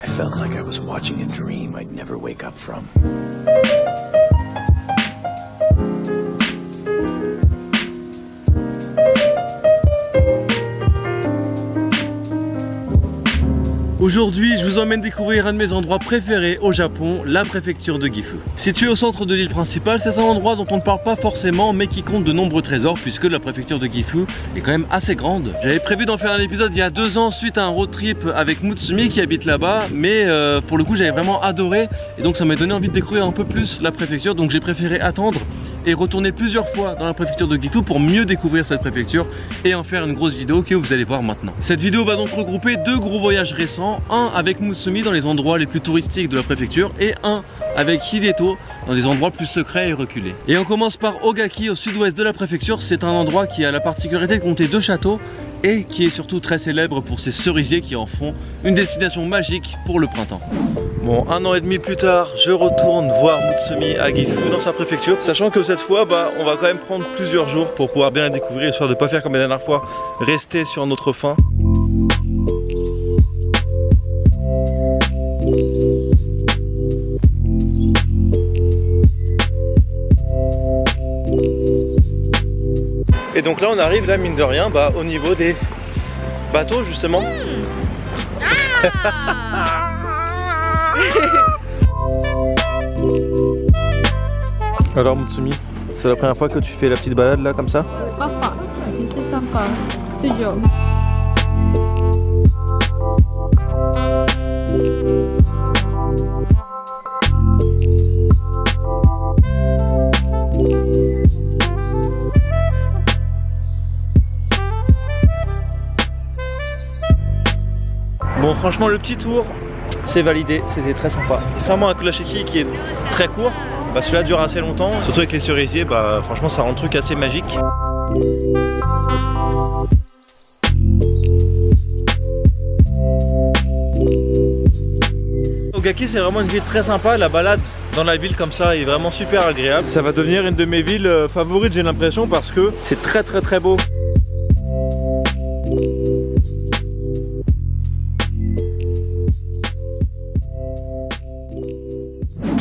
I felt like I was watching a dream I'd never wake up from. Aujourd'hui, je vous emmène découvrir un de mes endroits préférés au Japon, la préfecture de Gifu. Situé au centre de l'île principale, c'est un endroit dont on ne parle pas forcément, mais qui compte de nombreux trésors, puisque la préfecture de Gifu est quand même assez grande. J'avais prévu d'en faire un épisode il y a 2 ans suite à un road trip avec Mutsumi qui habite là-bas, mais pour le coup j'avais vraiment adoré, et donc ça m'a donné envie de découvrir un peu plus la préfecture, donc j'ai préféré attendre et retourner plusieurs fois dans la préfecture de Gifu pour mieux découvrir cette préfecture et en faire une grosse vidéo que vous allez voir maintenant. Cette vidéo va donc regrouper 2 gros voyages récents, un avec Mutsumi dans les endroits les plus touristiques de la préfecture et un avec Hideto dans des endroits plus secrets et reculés. Et on commence par Ogaki au sud-ouest de la préfecture. C'est un endroit qui a la particularité de compter 2 châteaux et qui est surtout très célèbre pour ses cerisiers qui en font une destination magique pour le printemps. Bon, 1 an et demi plus tard, je retourne voir Mutsumi à Gifu dans sa préfecture, sachant que cette fois, on va quand même prendre plusieurs jours pour pouvoir bien la découvrir, histoire de ne pas faire comme la dernière fois, rester sur notre faim. Et donc là on arrive là mine de rien au niveau des bateaux justement. Alors Mutsumi, c'est la première fois que tu fais la petite balade là comme ça? Papa, c'est sympa, toujours. Bon, franchement le petit tour c'est validé, c'était très sympa. Contrairement à Kurashiki qui est très court, celui-là dure assez longtemps, surtout avec les cerisiers, franchement ça rend le truc assez magique. Ogaki c'est vraiment une ville très sympa, la balade dans la ville comme ça est vraiment super agréable. Ça va devenir une de mes villes favorites j'ai l'impression parce que c'est très beau.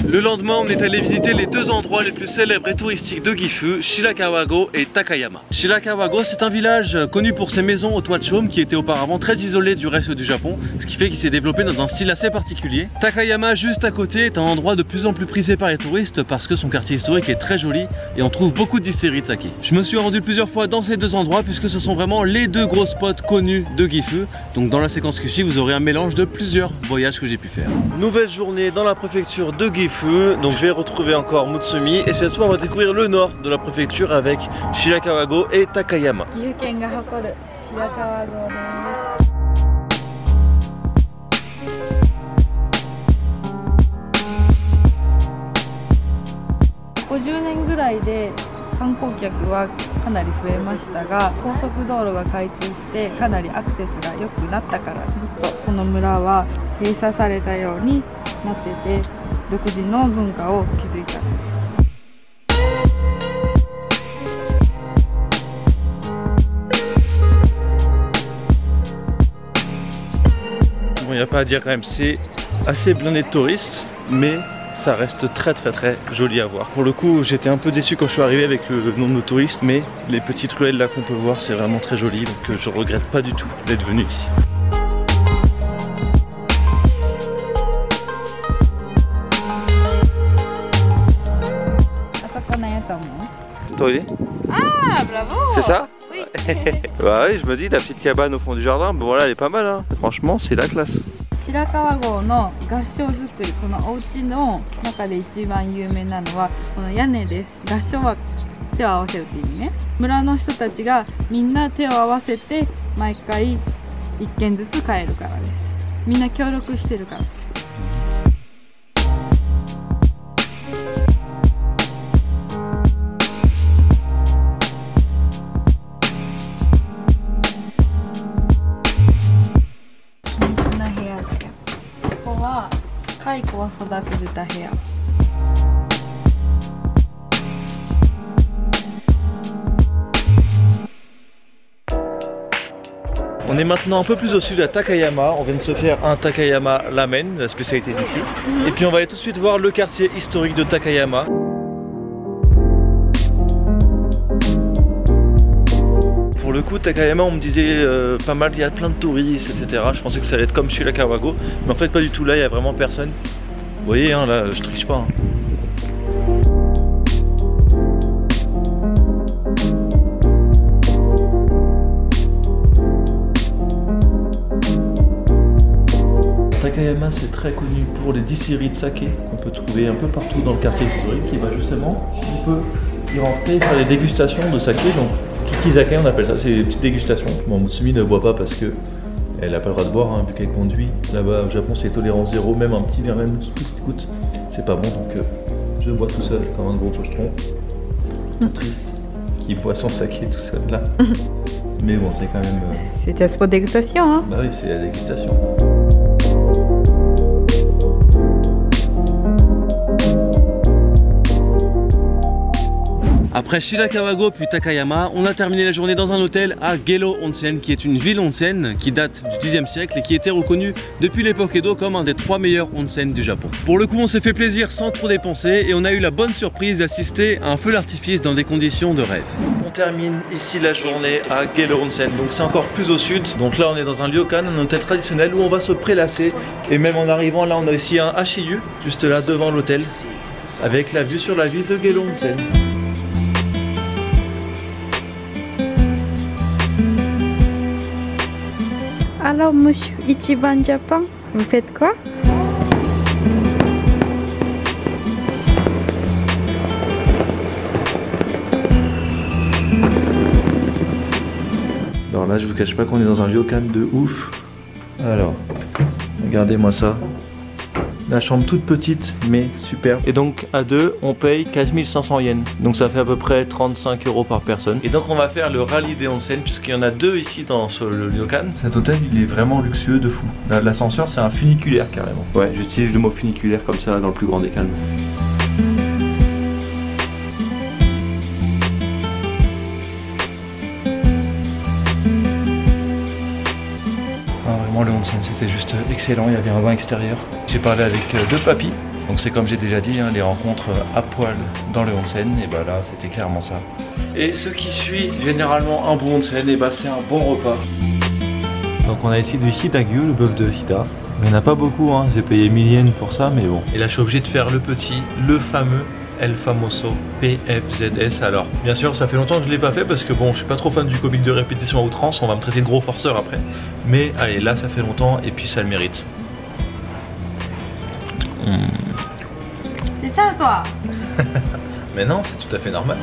Le lendemain, on est allé visiter les 2 endroits les plus célèbres et touristiques de Gifu, Shirakawa-go et Takayama. Shirakawa-go, c'est un village connu pour ses maisons au toit de chaume qui était auparavant très isolé du reste du Japon, ce qui fait qu'il s'est développé dans un style assez particulier. Takayama, juste à côté, est un endroit de plus en plus prisé par les touristes parce que son quartier historique est très joli et on trouve beaucoup de distilleries de saké. Je me suis rendu plusieurs fois dans ces 2 endroits puisque ce sont vraiment les 2 gros spots connus de Gifu. Donc dans la séquence qui suit, vous aurez un mélange de plusieurs voyages que j'ai pu faire. Nouvelle journée dans la préfecture de Gifu. Donc je vais retrouver encore Mutsumi et cette fois on va découvrir le nord de la préfecture avec Shirakawa-go et Takayama. Bon, il n'y a pas à dire quand même, c'est assez blindé de touristes, mais ça reste très joli à voir. Pour le coup, j'étais un peu déçu quand je suis arrivé avec le nombre de touristes, mais les petites ruelles là qu'on peut voir, c'est vraiment très joli, donc je regrette pas du tout d'être venu ici. Ah, bravo! C'est ça? Oui. Bah oui, je me dis, la petite cabane au fond du jardin, voilà, elle est pas mal, hein. Franchement, c'est la classe. Shirakawa-goの合掌造り、このお家の中で一番有名なのはこの屋根です。合掌は手を合わせるって意味ね。村の人たちがみんな手を合わせて毎回1軒ずつ帰るからです。みんな協力してるから。蚕を育てた部屋。On est maintenant un peu plus au sud à Takayama. On vient de se faire un Takayama Ramen, la spécialité d'ici. Et puis on va aller tout de suite voir le quartier historique de Takayama. Pour le coup, Takayama, on me disait pas mal, il y a plein de touristes, etc. Je pensais que ça allait être comme chez la Kawago, mais en fait pas du tout. Là, il y a vraiment personne. Vous voyez, hein, là, je triche pas. Hein. Takayama, c'est très connu pour les distilleries de saké qu'on peut trouver un peu partout dans le quartier historique. Et bah justement, on peut y rentrer, faire des dégustations de saké. Donc Kikizake, on appelle ça, c'est des petites dégustations. Bon, Mutsumi ne boit pas parce que elle n'a pas le droit de boire, hein, vu qu'elle conduit. Là-bas au Japon, c'est tolérance zéro, même un petit verre, même une petite goutte, c'est pas bon. Donc je bois tout seul comme un gros pochetron. Tout triste, qui boit son saké tout seul là. Mais bon, c'est quand même. C'est juste pour dégustation, hein. Bah oui, c'est la dégustation. Après Shirakawago puis Takayama, on a terminé la journée dans un hôtel à Gelo Onsen, qui est une ville onsen qui date du 10e siècle et qui était reconnue depuis l'époque Edo comme un des 3 meilleurs onsen du Japon. Pour le coup, on s'est fait plaisir sans trop dépenser et on a eu la bonne surprise d'assister à un feu d'artifice dans des conditions de rêve. On termine ici la journée à Gelo Onsen, donc c'est encore plus au sud. Donc là on est dans un ryokan, un hôtel traditionnel où on va se prélasser. Et même en arrivant là, on a aussi un Hashiyu, juste là devant l'hôtel, avec la vue sur la ville de Gelo Onsen. Alors, monsieur Ichiban Japan, vous faites quoi? Alors là, je vous cache pas qu'on est dans un ryokan de ouf. Alors, regardez-moi ça. La chambre toute petite, mais super. Et donc, à deux, on paye 4500 yens. Donc ça fait à peu près 35 € par personne. Et donc on va faire le rallye des onsen, puisqu'il y en a 2 ici dans le ryokan. Cet hôtel, il est vraiment luxueux de fou. L'ascenseur, c'est un funiculaire carrément. Ouais, j'utilise le mot funiculaire comme ça dans le plus grand des calmes. Le onsen, c'était juste excellent, il y avait un bain extérieur. J'ai parlé avec 2 papis, donc c'est comme j'ai déjà dit, hein, les rencontres à poil dans le onsen, et bah là c'était clairement ça. Et ce qui suit généralement un bon onsen, et bah c'est un bon repas. Donc on a ici du Hidagyu, le bœuf de Hida. Il n'y en a pas beaucoup, hein. J'ai payé 1000 yens pour ça, mais bon. Et là je suis obligé de faire le petit, le fameux El Famoso PFZS. Alors bien sûr ça fait longtemps que je ne l'ai pas fait parce que bon je suis pas trop fan du comique de répétition à outrance, on va me traiter de gros forceur après. Mais allez, là ça fait longtemps et puis ça le mérite. C'est ça toi? Mais non, c'est tout à fait normal.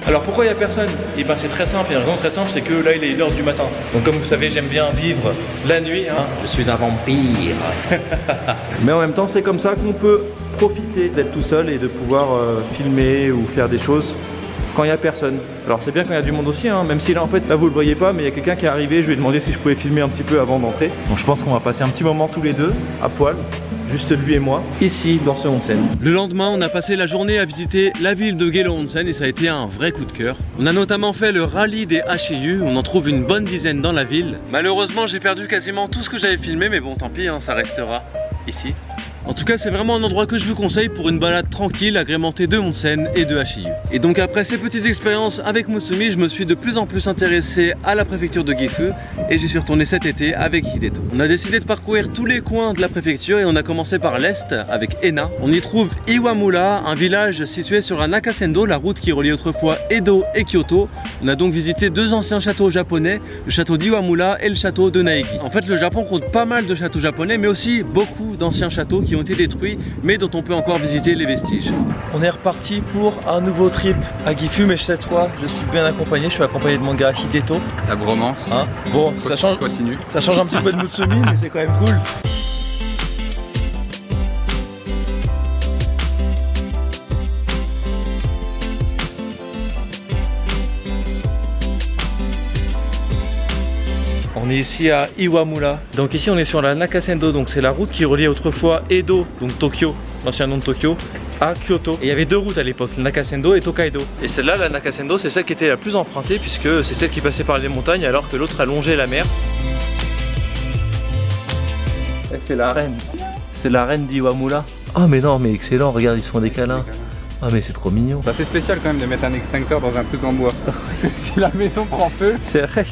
Alors pourquoi il n'y a personne? Et ben c'est très simple, il y a une raison très simple, c'est que là il est 1h du matin. Donc comme vous savez, j'aime bien vivre la nuit, hein. Je suis un vampire. Mais en même temps c'est comme ça qu'on peut profiter d'être tout seul et de pouvoir filmer ou faire des choses quand il n'y a personne. Alors c'est bien quand il y a du monde aussi, hein, même si là en fait là vous le voyez pas, mais il y a quelqu'un qui est arrivé, je lui ai demandé si je pouvais filmer un petit peu avant d'entrer. Donc je pense qu'on va passer un petit moment tous les deux à poil. Juste lui et moi, ici dans ce onsen. Le lendemain, on a passé la journée à visiter la ville de Gelo Onsen et ça a été un vrai coup de cœur. On a notamment fait le rallye des Hashiyu, on en trouve une bonne dizaine dans la ville. Malheureusement, j'ai perdu quasiment tout ce que j'avais filmé, mais bon, tant pis, hein, ça restera ici. En tout cas, c'est vraiment un endroit que je vous conseille pour une balade tranquille, agrémentée de onsen et de Hashiyu. Et donc après ces petites expériences avec Mutsumi, je me suis de plus en plus intéressé à la préfecture de Gifu et j'y suis retourné cet été avec Hideto. On a décidé de parcourir tous les coins de la préfecture et on a commencé par l'est avec Ena. On y trouve Iwamura, un village situé sur un Nakasendo, la route qui relie autrefois Edo et Kyoto. On a donc visité 2 anciens châteaux japonais, le château d'Iwamura et le château de Naegi. En fait, le Japon compte pas mal de châteaux japonais, mais aussi beaucoup d'anciens châteaux qui ont été détruits, mais dont on peut encore visiter les vestiges. On est reparti pour un nouveau trip à Gifu, mais cette fois, je suis bien accompagné. Je suis accompagné de mon gars Hideto. La bromance. Hein, bon, ça change un petit peu de Mutsumi, mais c'est quand même cool. On est ici à Iwamura. Donc ici on est sur la Nakasendo, donc c'est la route qui reliait autrefois Edo, donc Tokyo, l'ancien nom de Tokyo, à Kyoto. Et il y avait 2 routes à l'époque, Nakasendo et Tokaido. Et celle-là, la Nakasendo, c'est celle qui était la plus empruntée puisque c'est celle qui passait par les montagnes alors que l'autre allongeait la mer. C'est la reine. C'est la reine d'Iwamura. Ah mais non, mais excellent, regarde, ils se font des câlins. Ah mais c'est trop mignon. C'est assez spécial quand même de mettre un extincteur dans un truc en bois. Si la maison prend feu. C'est vrai que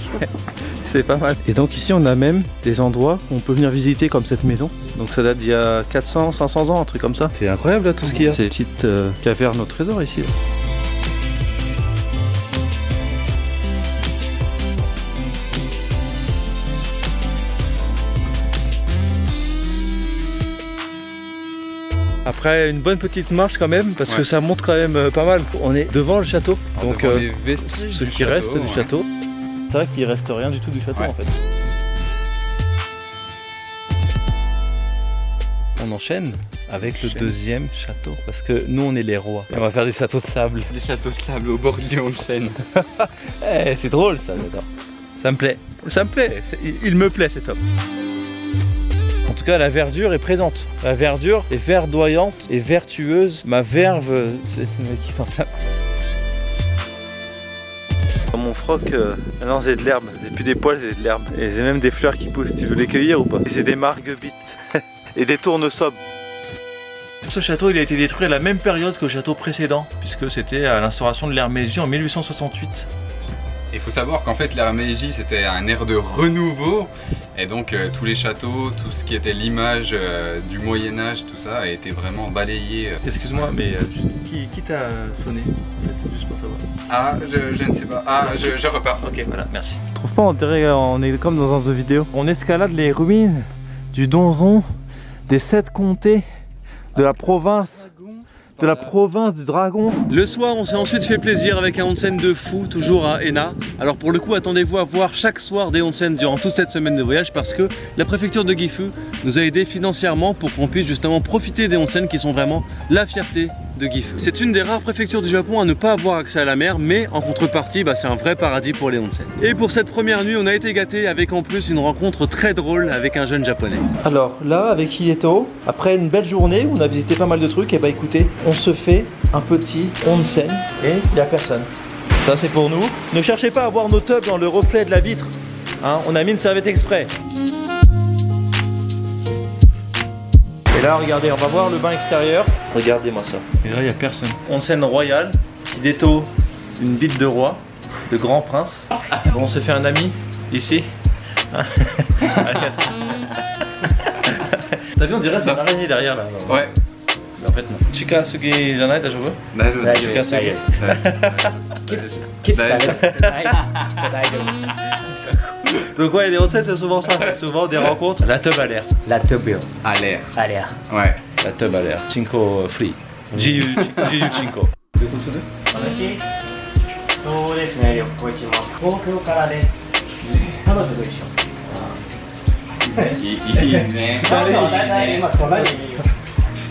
c'est pas mal. Et donc ici on a même des endroits où on peut venir visiter comme cette maison. Donc ça date d'il y a 400, 500 ans, un truc comme ça. C'est incroyable là tout ce qu'il y a. C'est une petite caverne au trésor ici. Là. Après une bonne petite marche quand même parce que ça monte quand même pas mal. On est devant le château, donc ce qui reste du château. C'est vrai qu'il reste rien du tout du château en fait. On enchaîne avec le deuxième château parce que nous on est les rois. Et on va faire des châteaux de sable. Des châteaux de sable au bord du Onsen. C'est drôle ça, j'adore. Ça me plaît, il me plaît, c'est top. En tout cas, la verdure est présente. La verdure est verdoyante et vertueuse. Ma verve, c'est qui s'enflamme. Dans mon froc, non c'est de l'herbe. C'est plus des poils, c'est de l'herbe. Et c'est même des fleurs qui poussent. Tu veux les cueillir ou pas? Et c'est des marguerites et des tournesols. Ce château, il a été détruit à la même période que le château précédent, puisque c'était à l'instauration de l'ère Meiji en 1868. Il faut savoir qu'en fait l'ère Meiji c'était un ère de renouveau et donc tous les châteaux, tout ce qui était l'image du Moyen-Âge, tout ça a été vraiment balayé. Excuse-moi, mais qui t'a sonné en fait, juste pour savoir? Ah, je ne sais pas. Ah, je repars. Ok, voilà, merci. Je trouve pas, on est comme dans un jeu vidéo. On escalade les ruines du donjon des 7 comtés de la province. De la province du dragon. Le soir, on s'est ensuite fait plaisir avec un onsen de fou, toujours à Ena. Alors pour le coup, attendez-vous à voir chaque soir des onsen durant toute cette semaine de voyage parce que la préfecture de Gifu nous a aidé financièrement pour qu'on puisse justement profiter des onsen qui sont vraiment la fierté de Gifu. C'est une des rares préfectures du Japon à ne pas avoir accès à la mer, mais en contrepartie, c'est un vrai paradis pour les onsen. Et pour cette première nuit, on a été gâtés avec en plus une rencontre très drôle avec un jeune japonais. Alors là, avec Hideto, après une belle journée où on a visité pas mal de trucs, et écoutez, on se fait un petit onsen et il n'y a personne. Ça c'est pour nous. Ne cherchez pas à voir nos tubs dans le reflet de la vitre. Hein, on a mis une serviette exprès. Et là regardez, on va voir le bain extérieur. Regardez-moi ça. Et là il n'y a personne. Onsen royal, Hideto, une bite de roi, de grand prince. Bon, on s'est fait un ami ici. T'as vu, on dirait c'est une araignée derrière là. Ouais. En fait non. Chikasugi janai daijoubu? Chikasugi. Donc ouais, les onsen c'est souvent ça, c'est souvent des rencontres. La tub à l'air. La tub À l'air. à l'air。 Ouais. La tub à l'air. Chinko free. Jiyu Chinko. そうですね、旅行します。東京からです。彼女と一緒。いいね。彼女は大体今隣にいるよ。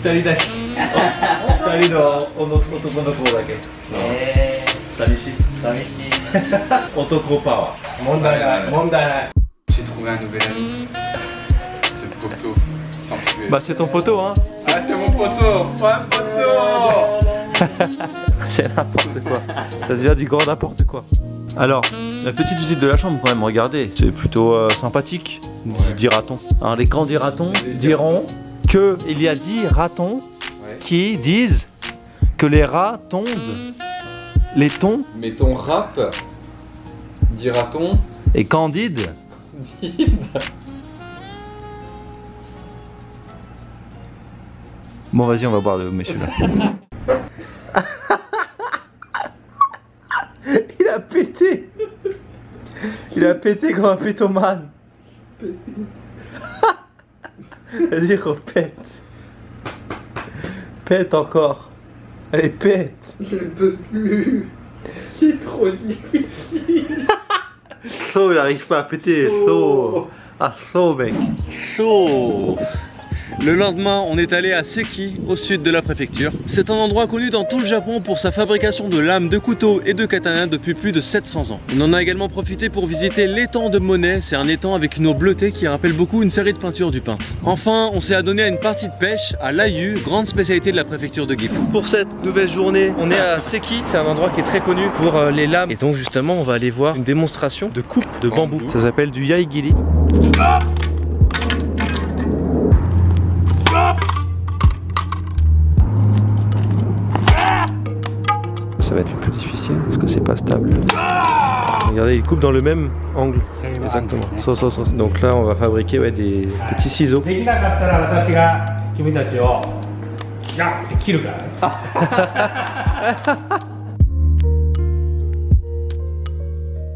2人だけ。2人の男の子だけ。寂しい。寂しい。男パワー。問題ない。問題ない。 J'ai trouvé un nouvel ami. Ce poteau sensuel. Bah c'est ton poteau hein. Ah c'est mon poteau. Ouais poteau. C'est n'importe quoi. Ça devient du grand n'importe quoi. Alors, la petite visite de la chambre quand même, regardez, c'est plutôt sympathique, dira-t-on. Hein, les grands dira-t-on diront qu'il y a 10 ratons qui disent que les rats tondent les tons. Mais ton rap, dira-t-on, Et Candide dit. Bon vas-y, on va voir le monsieur là. Il a pété. Il a pété comme un pétomane. Vas-y, repète. Pète encore. Allez, pète. Je ne peux plus. C'est trop difficile. So, il arrive pas à péter. So. Ah, so, mec. So. Le lendemain, on est allé à Seki, au sud de la préfecture. C'est un endroit connu dans tout le Japon pour sa fabrication de lames, de couteaux et de katanas depuis plus de 700 ans. On en a également profité pour visiter l'étang de Monet. C'est un étang avec une eau bleutée qui rappelle beaucoup une série de peintures du peintre. Enfin, on s'est adonné à une partie de pêche à l'Ayu, grande spécialité de la préfecture de Gifu. Pour cette nouvelle journée, on est à Seki. C'est un endroit qui est très connu pour les lames. Et donc justement, on va aller voir une démonstration de coupe de bambou. Ça s'appelle du yaigiri. Ça va être le plus difficile parce que c'est pas stable. Regardez, il coupe dans le même angle. Exactement. Donc là, on va fabriquer des petits ciseaux.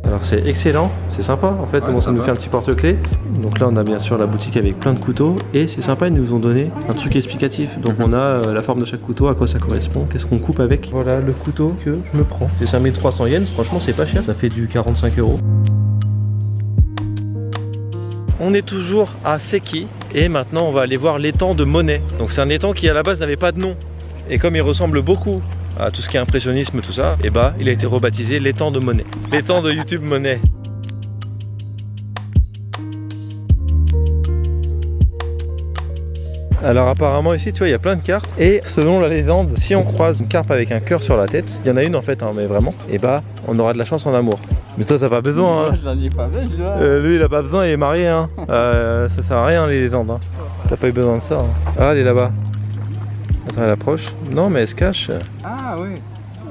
Alors c'est excellent, c'est sympa en fait, ouais, ça nous fait un petit porte-clés. Donc là on a bien sûr la boutique avec plein de couteaux et c'est sympa, ils nous ont donné un truc explicatif. Donc on a la forme de chaque couteau, à quoi ça correspond, qu'est-ce qu'on coupe avec. Voilà le couteau que je me prends. C'est 5300 yens, franchement c'est pas cher, ça fait du 45 €. On est toujours à Seki et maintenant on va aller voir l'étang de Monet. Donc c'est un étang qui à la base n'avait pas de nom. Et comme il ressemble beaucoup à tout ce qui est impressionnisme, tout ça, et bah il a été rebaptisé l'étang de Monet. L'étang de YouTube Monet. Alors apparemment ici tu vois il y a plein de carpes et selon la légende si on croise une carpe avec un cœur sur la tête, il y en a une en fait hein, mais vraiment, et bah on aura de la chance en amour. Mais toi t'as pas besoin hein. J'en ai pas besoin. Lui il a pas besoin, il est marié hein. Ça sert à rien les légendes hein. T'as pas eu besoin de ça hein. Ah elle est là-bas. Attends elle approche. Non mais elle se cache. Ah oui.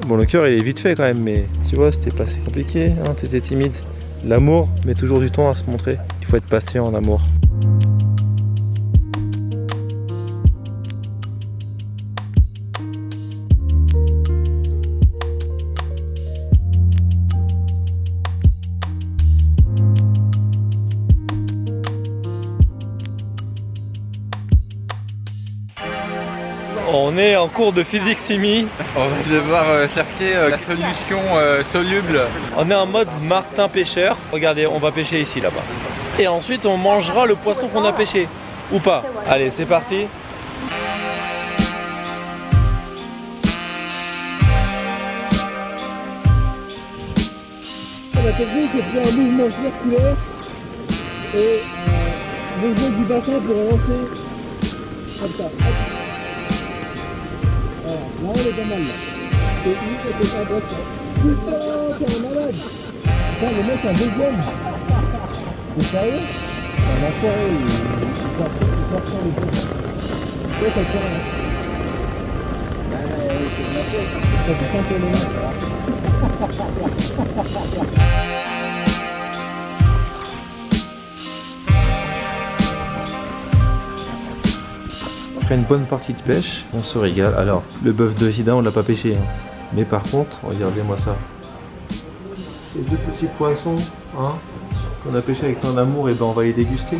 Bon le cœur il est vite fait quand même mais tu vois c'était pas si compliqué hein, t'étais timide. L'amour met toujours du temps à se montrer. Il faut être patient en amour. On est en cours de physique chimie. On va devoir chercher la solution soluble. On est en mode Martin pêcheur. Regardez, on va pêcher ici là-bas. Et ensuite on mangera le poisson qu'on a pêché. Ou pas. Allez, c'est parti. La technique est de faire un mouvement circulaire et mouvement du bassin pour avancer comme ça. Voilà, là on est pas mal là. C'est unique et c'est pas droit. Putain, t'es un malade. Putain, le mec a deuxième. C'est sérieux? La soirée, il sort les choses. Ouais, ça tient là. C'est de ma faute. Ça fait 5 éléments, ça va. Après une bonne partie de pêche, on se régale. Alors, le bœuf de Hida, on l'a pas pêché. Hein. Mais par contre, regardez-moi ça. Ces deux petits poissons hein, qu'on a pêché avec tant d'amour, et ben on va les déguster.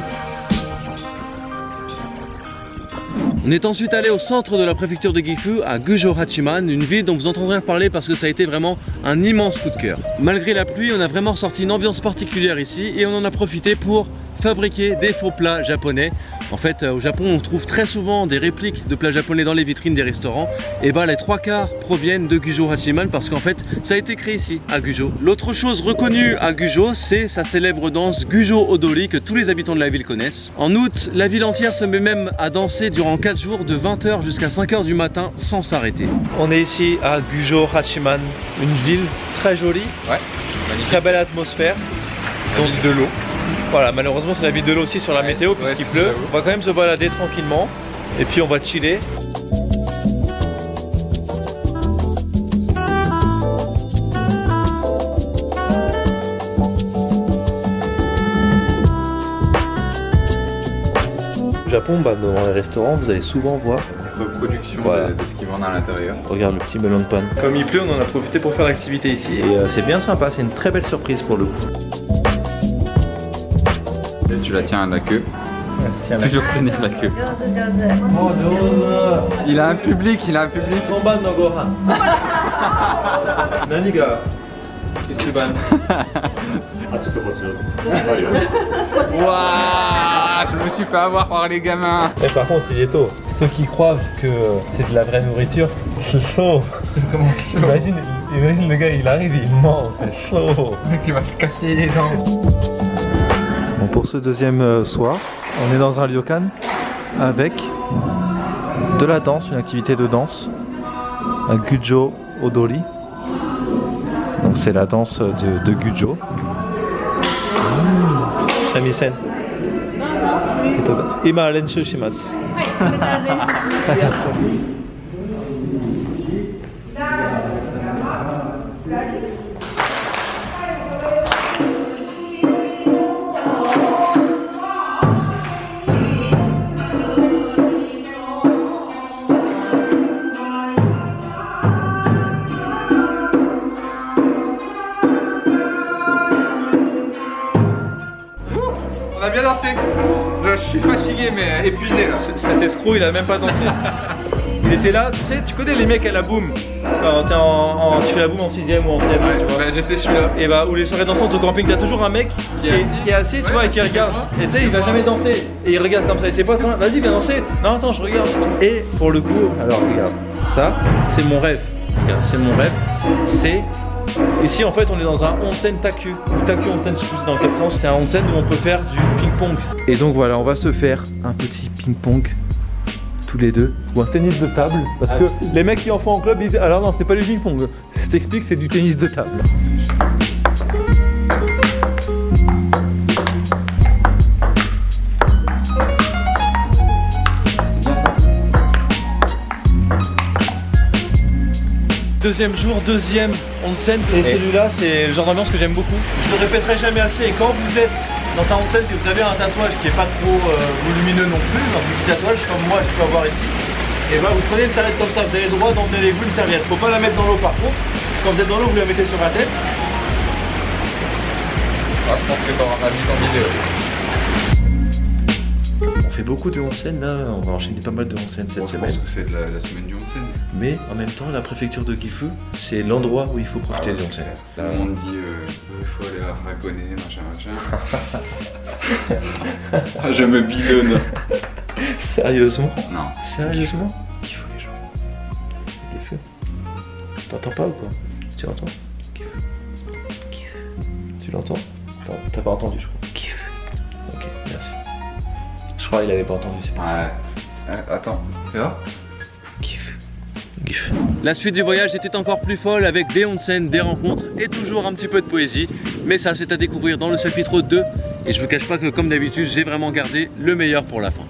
On est ensuite allé au centre de la préfecture de Gifu, à Gujo-Hachiman, une ville dont vous entendrez parler parce que ça a été vraiment un immense coup de cœur. Malgré la pluie, on a vraiment ressorti une ambiance particulière ici et on en a profité pour fabriquer des faux plats japonais. En fait, au Japon, on trouve très souvent des répliques de plats japonais dans les vitrines des restaurants. Et bah, les 3/4 proviennent de Gujo-Hachiman parce qu'en fait, ça a été créé ici, à Gujo. L'autre chose reconnue à Gujo, c'est sa célèbre danse Gujo Odori que tous les habitants de la ville connaissent. En août, la ville entière se met même à danser durant 4 jours de 20 h jusqu'à 5 h du matin sans s'arrêter. On est ici à Gujo-Hachiman, une ville très jolie, très belle atmosphère, donc de l'eau. Voilà, malheureusement c'est la ville de l'eau aussi sur la météo puisqu'il pleut. On va quand même se balader tranquillement et puis on va chiller. Au Japon, dans les restaurants, vous allez souvent voir la reproduction de ce qu'ils vendent à l'intérieur. Regarde le petit melon de panne. Comme il pleut, on en a profité pour faire l'activité ici et c'est bien sympa, c'est une très belle surprise pour le coup. Et tu la tiens à la queue. Toujours tenir la queue. Il a un public, il a un public. Nani ga ichiban? Waouh. Ah, je me suis fait avoir par les gamins. Et par contre, il est tôt. Ceux qui croient que c'est de la vraie nourriture, c'est chaud. C'est vraiment chaud. Imagine le gars, il arrive, il ment, c'est chaud. Le mec, il va se casser les dents. Bon, pour ce deuxième soir, on est dans un ryokan avec de la danse, une activité de danse, un Gujo Odori. Donc c'est la danse de Gujo. Shamisen. Ima renshu shimasu. On a bien dansé. Je suis fatigué mais épuisé là. Cet escroc, il a même pas dansé. Il était là, tu sais, tu connais les mecs à la boum. Quand tu fais la boum en 6ème ou en 7ème, Ouais, tu vois. bah, j'étais celui-là. Et bah, ou les soirées dansantes au camping, t'as toujours un mec qui est assis, tu vois, et qui regarde. Et tu sais, il va jamais danser. Et il regarde comme ça, et ses potes sont là, vas-y, viens danser. Non, attends, je regarde. Et pour le coup, alors regarde, ça, c'est mon rêve. Regarde, c'est mon rêve. C'est. Ici, en fait, on est dans un onsen taku. Ou taku onsen, je sais plus dans quel sens. C'est un onsen où on peut faire du ping-pong. Et donc voilà, on va se faire un petit ping-pong. Tous les deux, ou un tennis de table, parce que les mecs qui en font en club, ils disent alors non, c'est pas du ping-pong, je t'explique, c'est du tennis de table. Deuxième jour, deuxième onsen, et celui-là, c'est le genre d'ambiance que j'aime beaucoup. Je le répéterai jamais assez, et quand vous êtes dans un onsen que vous avez un tatouage qui est pas trop volumineux non plus, un petit tatouage comme moi je peux avoir ici, et bah vous prenez une serviette comme ça, vous avez le droit d'emmener avec vous une serviette. Faut pas la mettre dans l'eau par contre, quand vous êtes dans l'eau vous la mettez sur la tête. Ah, je pense que t'auras ma mise en vidéo. On fait beaucoup de onsen là, on va enchaîner pas mal de onsen cette Je semaine. pense que c'est de la semaine du onsen. Mais en même temps la préfecture de Gifu, c'est l'endroit où il faut profiter des onsen. Là on me dit il faut aller à Hakone, machin. Ah, je me bidonne. Sérieusement? Non. Sérieusement? Gifu les gens. Gifu. T'entends pas ou quoi? Tu l'entends? Gifu. Tu l'entends? T'as pas entendu je crois. Gifu. Ok, merci. Je crois qu'il avait pas entendu, c'est pas Ouais. Attends, c'est là? La suite du voyage était encore plus folle avec des onsen, des rencontres et toujours un petit peu de poésie. Mais ça c'est à découvrir dans le chapitre 2. Et je vous cache pas que comme d'habitude j'ai vraiment gardé le meilleur pour la fin.